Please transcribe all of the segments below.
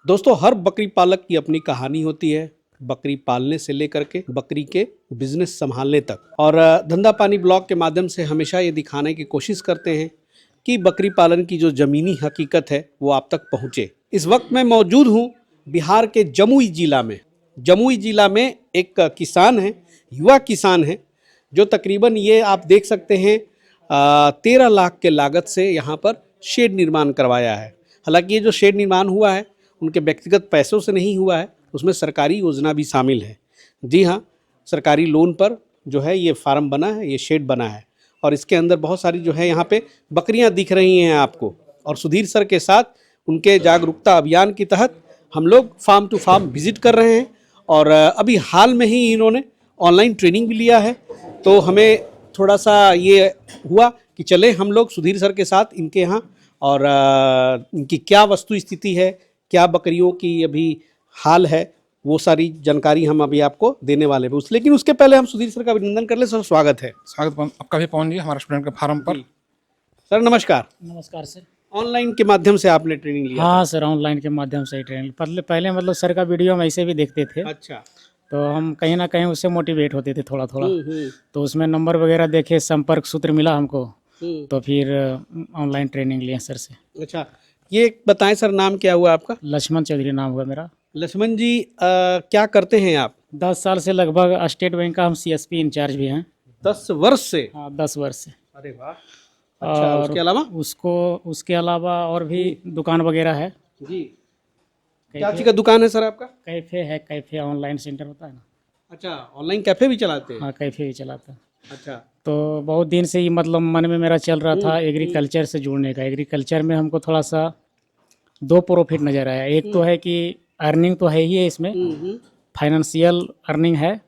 दोस्तों, हर बकरी पालक की अपनी कहानी होती है, बकरी पालने से लेकर के बकरी के बिजनेस संभालने तक। और धंधा पानी ब्लॉग के माध्यम से हमेशा ये दिखाने की कोशिश करते हैं कि बकरी पालन की जो ज़मीनी हकीकत है वो आप तक पहुँचे। इस वक्त मैं मौजूद हूँ बिहार के जमुई जिला में। जमुई जिला में एक किसान है, युवा किसान है, जो तकरीबन ये आप देख सकते हैं 13 लाख के लागत से यहाँ पर शेड निर्माण करवाया है। हालांकि ये जो शेड निर्माण हुआ है उनके व्यक्तिगत पैसों से नहीं हुआ है, उसमें सरकारी योजना भी शामिल है। जी हाँ, सरकारी लोन पर जो है ये फार्म बना है, ये शेड बना है और इसके अंदर बहुत सारी जो है यहाँ पे बकरियाँ दिख रही हैं आपको। और सुधीर सर के साथ उनके जागरूकता अभियान के तहत हम लोग फार्म टू फार्म विजिट कर रहे हैं। और अभी हाल में ही इन्होंने ऑनलाइन ट्रेनिंग भी लिया है, तो हमें थोड़ा सा ये हुआ कि चले हम लोग सुधीर सर के साथ इनके यहाँ और इनकी क्या वस्तु स्थिति है, क्या बकरियों की अभी हाल है, वो सारी जानकारी हम अभी आपको देने वाले हैं। लेकिन उसके पहले हम सुधीर सर का अभिनंदन कर ले। सर स्वागत है। स्वागत आपका भी पवन जी हमारे स्टूडेंट के फार्म पर। सर नमस्कार। नमस्कार सर। ऑनलाइन के माध्यम से आपने ट्रेनिंग लिया? हाँ सर, ऑनलाइन के माध्यम से ही ट्रेनिंग पहले मतलब सर का वीडियो हम ऐसे भी देखते थे। अच्छा। तो हम कहीं ना कहीं उससे मोटिवेट होते थे थोड़ा थोड़ा। तो उसमें नंबर वगैरह देखे, संपर्क सूत्र मिला हमको, तो फिर ऑनलाइन ट्रेनिंग लिए सर से। अच्छा, ये बताएं सर, नाम क्या हुआ आपका? लक्ष्मण चौधरी नाम हुआ मेरा। लक्ष्मण जी, क्या करते हैं आप? 10 साल से लगभग स्टेट बैंक का हम CSP इंचार्ज भी हैं। 10 वर्ष से? हाँ, 10 वर्ष से। अरे वाह। अच्छा, और उसके अलावा? उसके अलावा और भी दुकान वगैरह है जी। क्या चीज़ का दुकान है सर आपका? कैफे है, कैफे ऑनलाइन सेंटर होता है ना। अच्छा, ऑनलाइन कैफे भी चलाते हैं? हाँ, कैफे भी चलाता है। अच्छा। तो बहुत दिन से ही मतलब मन में मेरा चल रहा था एग्रीकल्चर से जुड़ने का। एग्रीकल्चर में हमको थोड़ा सा 2 प्रॉफिट नज़र आया। एक तो है कि अर्निंग तो है ही है इसमें, फाइनेंशियल अर्निंग है,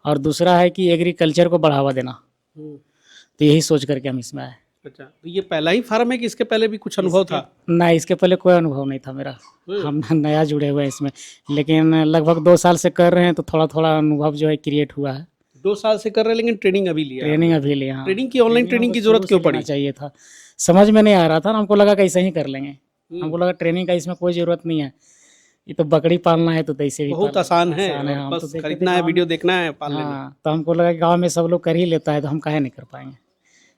और दूसरा है कि एग्रीकल्चर को बढ़ावा देना। तो यही सोच करके हम इसमें आए। अच्छा, तो ये पहला ही फार्म है कि इसके पहले भी कुछ अनुभव था? ना, इसके पहले कोई अनुभव नहीं था मेरा। हम नया जुड़े हुए हैं इसमें, लेकिन लगभग 2 साल से कर रहे हैं, तो थोड़ा थोड़ा अनुभव जो है क्रिएट हुआ है। 2 साल से कर रहे हैं, लेकिन ट्रेनिंग अभी लिया? ट्रेनिंग अभी लिया। हाँ, ट्रेनिंग की, ऑनलाइन ट्रेनिंग की जरूरत क्यों पड़ी? चाहिए था, समझ में नहीं आ रहा था ना, हमको लगा कैसे ही कर लेंगे। हमको लगा ट्रेनिंग का इसमें कोई ज़रूरत नहीं है, ये तो बकरी पालना है तो ऐसे भी बहुत आसान है, हाँ, बस तो खरीदना है, वीडियो देखना है, पाल लेना। हाँ, तो हमको लगा कि गाँव में सब लोग कर ही लेता है, तो हम काहे नहीं कर पाएंगे।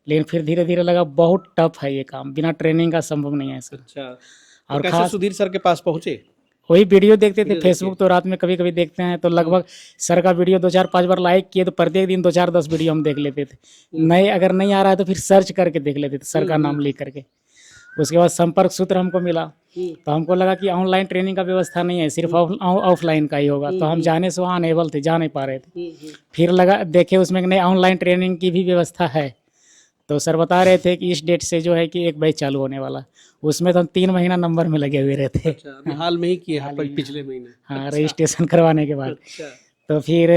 लेकिन फिर धीरे धीरे लगा बहुत टफ है ये काम, बिना ट्रेनिंग का संभव नहीं है सर। अच्छा, और और कैसे सुधीर सर के पास पहुँचे? वही वीडियो देखते थे फेसबुक, तो रात में कभी कभी देखते हैं, तो लगभग सर का वीडियो 2-4-5 बार लाइक किए, तो प्रत्येक दिन 2-4-10 वीडियो हम देख लेते थे। अगर नहीं आ रहा है तो फिर सर्च करके देख लेते थे, सर का नाम लिख करके। उसके बाद संपर्क सूत्र हमको मिला, तो हमको लगा कि ऑनलाइन ट्रेनिंग का व्यवस्था नहीं है, सिर्फ ऑफलाइन का ही होगा। तो हम जाने से वहाँ अनेबल थे, जा नहीं पा रहे थे। फिर लगा देखे उसमें नहीं, ऑनलाइन ट्रेनिंग की भी व्यवस्था है। तो सर बता रहे थे कि इस डेट से जो है कि एक बैच चालू होने वाला। उसमें तो हम 3 महीना नंबर में लगे हुए रहते। अच्छा, अभी हाल में ही किए हैं, पिछले महीने? हाँ, अच्छा। रजिस्ट्रेशन करवाने के बाद। अच्छा। तो फिर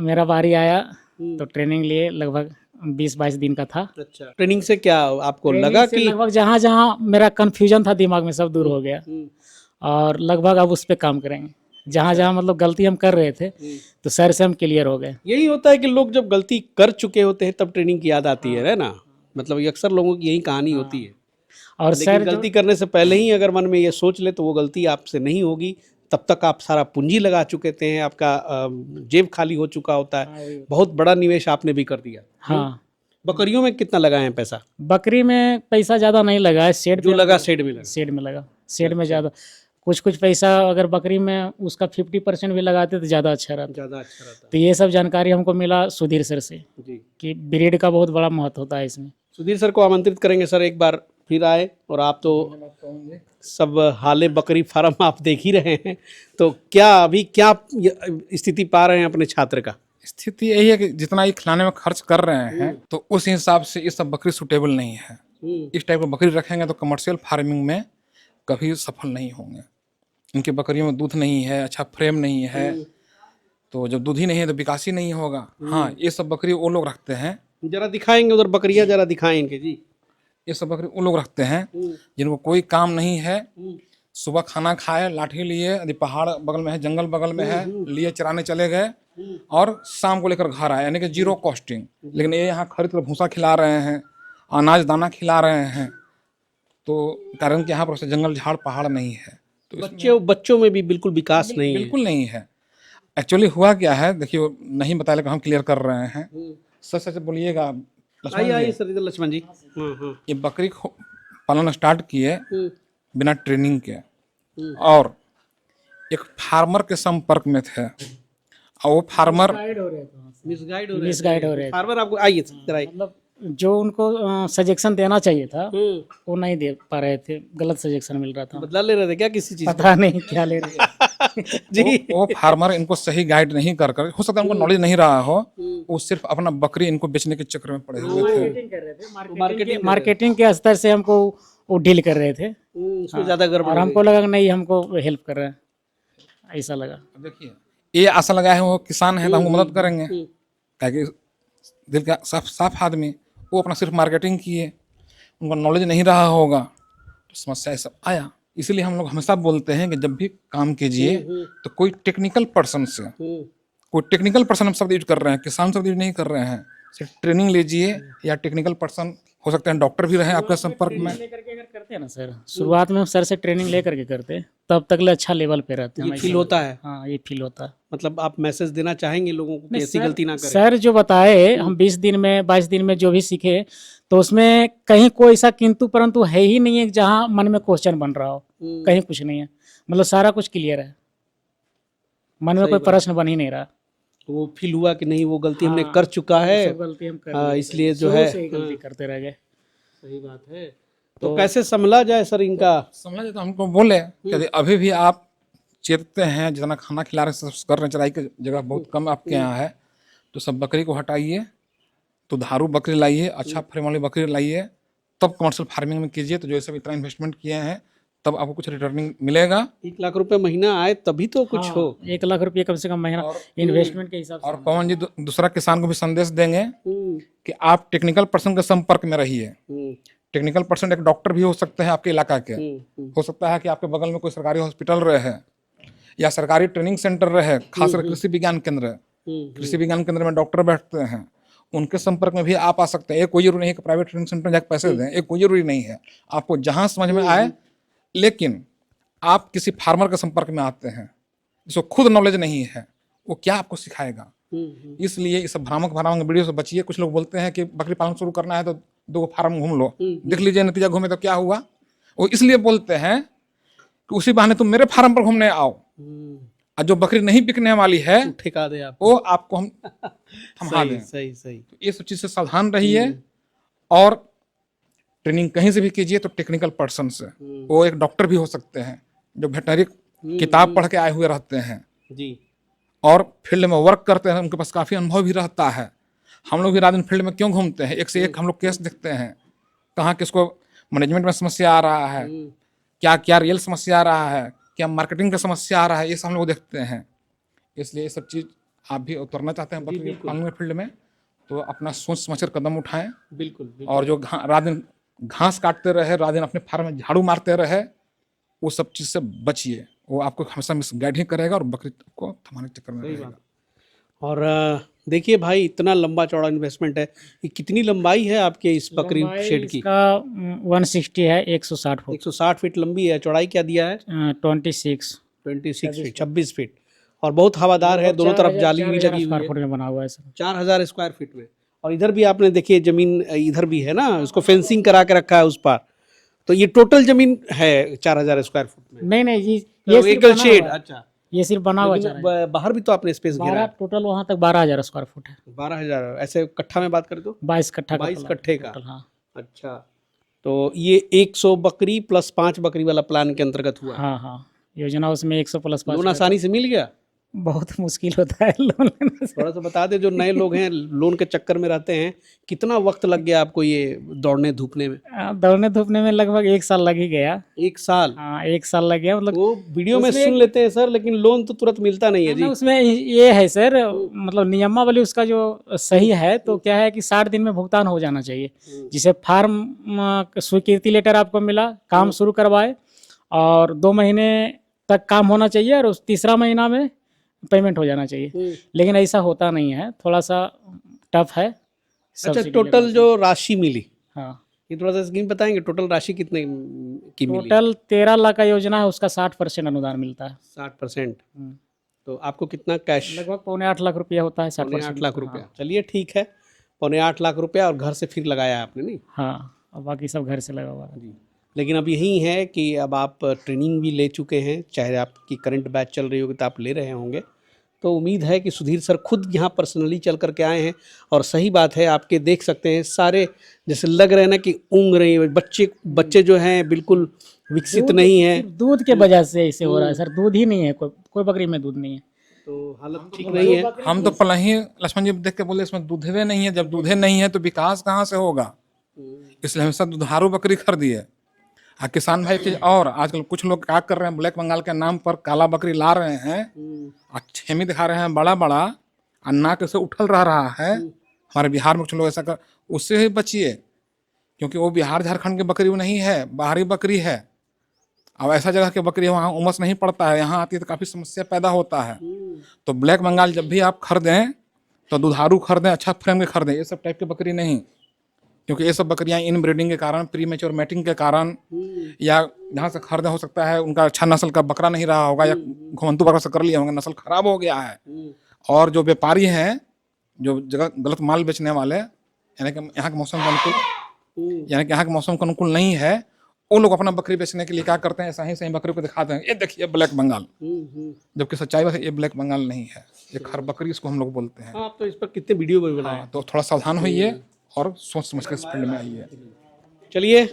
मेरा बारी आया, तो ट्रेनिंग लिए, लगभग 20-22 दिन का था। अच्छा, ट्रेनिंग से क्या आपको लगा कि लगभग जहाँ जहाँ मेरा कन्फ्यूजन था दिमाग में, सब दूर हो गया। और लगभग अब उस पर काम करेंगे, जहाँ जहाँ मतलब गलती हम कर रहे थे, तो सर से हम क्लियर हो गए। यही होता है कि लोग जब गलती कर चुके होते हैं तब ट्रेनिंग की याद आती है ना। मतलब ये अक्सर लोगों की यही कहानी होती है। और लेकिन सर गलती करने से पहले ही अगर मन में ये सोच ले तो वो गलती आपसे नहीं होगी। तब तक आप सारा पूंजी लगा चुके थे, आपका जेब खाली हो चुका होता है, बहुत बड़ा निवेश आपने भी कर दिया। हाँ, बकरियों में कितना लगाए हैं पैसा? बकरी में पैसा ज़्यादा नहीं लगा है, शेड जो लगा शेड में लगा? शेड में लगा, शेड में ज़्यादा। कुछ पैसा अगर बकरी में उसका 50% भी लगाते तो ज़्यादा अच्छा रहता। ज़्यादा अच्छा रहता तो ये सब जानकारी हमको मिला सुधीर सर से जी, कि ब्रीड का बहुत बड़ा महत्व होता है इसमें। सुधीर सर को आमंत्रित करेंगे सर, एक बार फिर आए। और आप तो सब हाले बकरी फार्म आप देख ही रहे हैं, तो क्या अभी क्या स्थिति पा रहे हैं अपने छात्र का? स्थिति यही है कि जितना ये खिलाने में खर्च कर रहे हैं, तो उस हिसाब से ये सब बकरी सूटेबल नहीं है। इस टाइप की बकरी रखेंगे तो कमर्शियल फार्मिंग में कभी सफल नहीं होंगे। इनकी बकरियों में दूध नहीं है, अच्छा फ्रेम नहीं है, तो जब दूध ही नहीं है तो विकास ही नहीं होगा। हाँ, ये सब बकरी वो लोग रखते हैं, जरा दिखाएंगे उधर बकरियां, जरा दिखाएं इनके जी। ये सब बकरी वो लोग रखते हैं जिनको कोई काम नहीं है, सुबह खाना खाए, लाठी लिए, यदि पहाड़ बगल में है, जंगल बगल में है, लिए चराने चले गए और शाम को लेकर घर आए, यानी कि 0 कॉस्टिंग। लेकिन ये यहाँ खरीद कर भूसा खिला रहे हैं, अनाज दाना खिला रहे हैं, तो कारण कि यहाँ पर जंगल झाड़ पहाड़ नहीं है, बच्चों में भी बिल्कुल विकास नहीं है। बिल्कुल नहीं है। एक्चुअली हुआ क्या है, देखिए वो नहीं बताया लेकिन हम क्लियर कर रहे हैं। सच सच बोलिएगा लक्ष्मण आइए जी, आइए सर, इधर लक्ष्मण जी। ये बकरी पालन स्टार्ट किए बिना ट्रेनिंग के, और एक फार्मर के संपर्क में थे, और वो फार्मर मिसगाइड हो रहे थे। फार्मर आपको आइए इधर आइए। मतलब जो उनको सजेशन देना चाहिए था वो नहीं दे पा रहे थे, गलत सजेशन मिल रहा था। बदला ले रहे थे क्या किसी चीज पता नहीं क्या ले रहे थे। जी। वो फार्मर इनको सही गाइड नहीं कर कर, हो सकता है उनको नॉलेज नहीं रहा हो, वो सिर्फ अपना बकरी इनको बेचने के चक्कर में पड़े हुए थे। मार्केटिंग के स्तर से हमको वो डील कर रहे थे, उसमें ज्यादा गड़बड़ और हो हमको लगा कि नहीं हमको हेल्प कर रहे हैं, ऐसा लगा। देखिए ये आशा लगाए हैं वो किसान है तो हमको मदद करेंगे, ताकि दिल का साफ साफ आदमी, वो अपना सिर्फ मार्केटिंग किए, उनको नॉलेज नहीं रहा होगा तो समस्या सब आया। इसलिए हम लोग हमेशा बोलते हैं कि जब भी काम कीजिए तो कोई टेक्निकल पर्सन से, कोई टेक्निकल पर्सन हम शब्द यूज कर रहे हैं, किसान शब्द यूज नहीं कर रहे हैं, सिर्फ ट्रेनिंग लीजिए, या टेक्निकल पर्सन हो सकते हैं डॉक्टर भी रहे आपके संपर्क में। लेकर के अगर करते हैं ना सर, शुरुआत में हम सर से ट्रेनिंग लेकर के करते हैं, तब तक अच्छा लेवल पे रहते हैं। ये फील होता है। हाँ, ये फील होता है। मतलब आप मैसेज देना चाहेंगे लोगों को कि ऐसी गलती ना करें। सर जो बताए, हम 20 दिन में 22 दिन में जो भी सीखे, तो उसमें कहीं कोई ऐसा किंतु परंतु है ही नहीं है जहाँ मन में क्वेश्चन बन रहा हो, कहीं कुछ नहीं है। मतलब सारा कुछ क्लियर है, मन में कोई प्रश्न बन ही नहीं रहा। तो वो फील हुआ कि नहीं वो गलती हमने कर चुका है, सब गलती हम कर लिए थे। इसलिए जो शुरू है से ही गलती करते रह गए। सही बात है। तो कैसे संभला जाए सर इनका? समझ तो हमको बोले कि यदि अभी भी आप चेतते हैं, जितना खाना खिला रहे हैं, कर रहे हैं, चराई की जगह बहुत कम आपके यहाँ है, तो सब बकरी को हटाइए, तो धारू बकरी लाइए, अच्छा फ्रेम वाली बकरी लाइए, तब कमर्शियल फार्मिंग में कीजिए। तो जो सब इतना इन्वेस्टमेंट किए हैं तब आपको कुछ रिटर्निंग मिलेगा। 1 लाख रुपए महीना आए तभी तो कुछ हो। 1 लाख रुपये कम से कम महीना इन्वेस्टमेंट के हिसाब से। और पवन जी दूसरा किसान को भी संदेश देंगे कि आप टेक्निकल पर्सन के संपर्क में रहिए। टेक्निकल पर्सन एक डॉक्टर भी हो सकते हैं आपके इलाका के, हो सकता है कि आपके बगल में कोई सरकारी हॉस्पिटल रहे या सरकारी ट्रेनिंग सेंटर रहे, खासकर कृषि विज्ञान केंद्र। कृषि विज्ञान केंद्र में डॉक्टर बैठते हैं, उनके संपर्क में भी आप आ सकते हैं। एक कोई जरूरी नहीं है कि प्राइवेट ट्रेनिंग सेंटर में जाकर पैसे दें, एक कोई जरूरी नहीं है, आपको जहां समझ में आए। लेकिन आप किसी फार्मर के संपर्क में आते हैं जिसको खुद नॉलेज नहीं है, वो क्या आपको सिखाएगा। इसलिए इस भ्रामक वीडियो से बचिए। कुछ लोग बोलते हैं कि बकरी पालन शुरू करना है तो 2 फार्म घूम लो, देख लीजिए नतीजा घूमे तो क्या हुआ। वो इसलिए बोलते हैं कि उसी बहाने तुम मेरे फार्म पर घूमने आओ, और जो बकरी नहीं बिकने वाली है ठिका दे आप, वो आपको हम थमा दें। सही सही। तो ये सब चीज से सावधान रहिए, और ट्रेनिंग कहीं से भी कीजिए तो टेक्निकल पर्सन से। वो एक डॉक्टर भी हो सकते हैं जो वेटनरी किताब पढ़ के आए हुए रहते हैं जी, और फील्ड में वर्क करते हैं, उनके पास काफ़ी अनुभव भी रहता है। हम लोग भी रात दिन फील्ड में क्यों घूमते हैं, एक से एक हम लोग केस देखते हैं, कहाँ किसको मैनेजमेंट में समस्या आ रहा है, क्या क्या रियल समस्या आ रहा है, क्या मार्केटिंग का समस्या आ रहा है, ये सब हम लोग देखते हैं। इसलिए ये सब चीज़ आप भी उतरना चाहते हैं बकरी पालन फील्ड में, तो अपना सोच समझ कर कदम उठाएं। बिल्कुल। और जो रात दिन घास काटते रहे, रात दिन अपने फार्म में झाड़ू मारते रहे, वो सब चीज़ से बचिए। वो आपको हमेशा मिसगाइड ही करेगा और बकरी को थमाने के चक्कर में रहेगा। और देखिए भाई, इतना लंबा चौड़ा इन्वेस्टमेंट है। ये कितनी लंबाई है आपके इस बकरी शेड की? इसका 160 है, 160 फुट। 160 फीट लंबी है। चौड़ाई क्या दिया है? 26 फीट, 26 फीट। और बहुत हवादार है, दोनों तरफ जाली भी लगी हुई है। फुट में बना हुआ है सर, 4000 स्क्वायर फीट में। और इधर भी आपने देखिए जमीन, इधर भी है ना, उसको फेंसिंग करा के रखा है उस पर। तो ये टोटल जमीन है 4000 स्क्वायर फुट में? नहीं, ये व्हीकल शेड। अच्छा, ये सिर्फ बना हुआ है। बाहर भी तो आपने स्पेस घेरा है। टोटल वहाँ तक 12,000 स्क्वायर फुट है। 12,000 ऐसे कट्ठा में बात करें तो 22 कट्ठा, 22 कट्ठे का। हाँ। अच्छा, तो ये 100 बकरी प्लस 5 बकरी वाला प्लान के अंतर्गत हुआ? हाँ, योजना उसमें 100 प्लस 5। लोन आसानी से मिल गया? बहुत मुश्किल होता है लोन लेने से। थोड़ा सा बता दे, जो नए लोग हैं लोन के चक्कर में रहते हैं, कितना वक्त लग गया आपको ये दौड़ने धूपने में? दौड़ने धूपने में लगभग 1 साल लग ही गया। 1 साल? हाँ, 1 साल लग गया। मतलब वो वीडियो में सुन लेते हैं सर, लेकिन लोन तो तुरंत मिलता नहीं है जी। उसमें ये है सर, मतलब नियमावली उसका जो सही है, तो क्या है कि 60 दिन में भुगतान हो जाना चाहिए। जिसे फार्म स्वीकृति लेटर आपको मिला, काम शुरू करवाए, और 2 महीने तक काम होना चाहिए, और उस तीसरा महीना में पेमेंट हो जाना चाहिए। लेकिन ऐसा होता नहीं है, थोड़ा सा टफ है। अच्छा, टोटल जो राशि मिली, हाँ, ये थोड़ा सा स्कीम बताएंगे, टोटल राशि कितने की मिली? टोटल 13 लाख का योजना है, उसका 60% अनुदान मिलता है। 60%। तो आपको कितना कैश? लगभग 7.25 लाख रुपया होता है। 8 लाख रुपया। चलिए ठीक है, 8.25 लाख रुपया, और घर से फिर लगाया है आपने, नहीं? हाँ, और बाकी सब घर से लगा हुआ है। जी। लेकिन अब यही है कि अब आप ट्रेनिंग भी ले चुके हैं, चाहे आपकी करंट बैच चल रही होगी तो आप ले रहे होंगे, तो उम्मीद है कि सुधीर सर खुद यहाँ पर्सनली चल करके आए हैं। और सही बात है, आपके देख सकते हैं सारे जैसे लग रहे हैं ना कि ऊँग रही है, बच्चे जो हैं बिल्कुल विकसित नहीं है। दूध के वजह से ऐसे हो रहा है सर, दूध ही नहीं है, कोई बकरी में दूध नहीं है। तो हालत ठीक नहीं है। हम तो पहले ही लक्ष्मण जी देख के बोले इसमें दूधे नहीं है, जब दूधे नहीं है तो विकास कहाँ से होगा, इसलिए हमेशा दुधारू बकरी खरीदिए। किसान भाई की, और आजकल कुछ लोग क्या कर रहे हैं, ब्लैक बंगाल के नाम पर काला बकरी ला रहे हैं, छेमी दिखा रहे हैं बड़ा बड़ा, और नाक से उठल रहा है। हमारे बिहार में कुछ लोग ऐसा कर, उससे ही बचिए, क्योंकि वो बिहार झारखंड की बकरी नहीं है, बाहरी बकरी है। अब ऐसा जगह की बकरी है, वहाँ उमस नहीं पड़ता है, यहाँ आती है तो काफ़ी समस्या पैदा होता है। तो ब्लैक बंगाल जब भी आप खरीदें तो दुधारू खरीदें, अच्छा फ्रेम के खरीदें, ये सब टाइप की बकरी नहीं, क्योंकि ये सब बकरियां इन ब्रीडिंग के कारण, प्री मेच्योर मैटिंग के कारण, या जहाँ से खरीदे हो सकता है उनका अच्छा नस्ल का बकरा नहीं रहा होगा, या घुमंतू बकरा से कर लिया होगा, नस्ल खराब हो गया है। और जो व्यापारी हैं, जो जगह गलत माल बेचने वाले, यानी कि यहाँ के मौसम के अनुकूल, यानी कि यहाँ के मौसम के अनुकूल नहीं है, वो लोग अपना बकरी बेचने के लिए क्या करते हैं, ऐसा ही सही बकरी को दिखाते हैं, ये देखिए ब्लैक बंगाल, जबकि सच्चाई बात है ये ब्लैक बंगाल नहीं है, ये खर बकरी इसको हम लोग बोलते हैं। आप तो इस पर कितने वीडियो भी बनाए, तो थोड़ा सावधान होइए और सोच समझ के इस फील्ड में आइए। चलिए,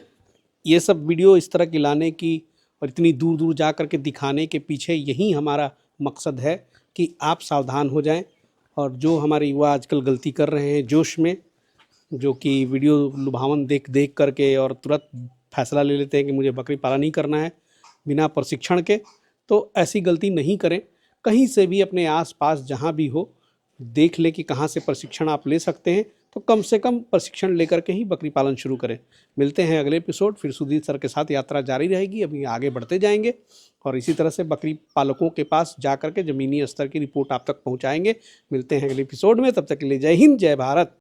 ये सब वीडियो इस तरह की लाने की और इतनी दूर दूर जा कर के दिखाने के पीछे यही हमारा मकसद है कि आप सावधान हो जाएं, और जो हमारे युवा आजकल गलती कर रहे हैं जोश में, जो कि वीडियो लुभावन देख करके और तुरंत फैसला ले लेते हैं कि मुझे बकरी पालन नहीं करना है बिना प्रशिक्षण के, तो ऐसी गलती नहीं करें। कहीं से भी अपने आसपास जहाँ भी हो देख ले कि कहाँ से प्रशिक्षण आप ले सकते हैं, तो कम से कम प्रशिक्षण लेकर के ही बकरी पालन शुरू करें। मिलते हैं अगले एपिसोड, फिर सुधीर सर के साथ यात्रा जारी रहेगी, अभी आगे बढ़ते जाएंगे और इसी तरह से बकरी पालकों के पास जा कर के ज़मीनी स्तर की रिपोर्ट आप तक पहुँचाएँगे। मिलते हैं अगले एपिसोड में, तब तक के लिए जय हिंद, जय भारत।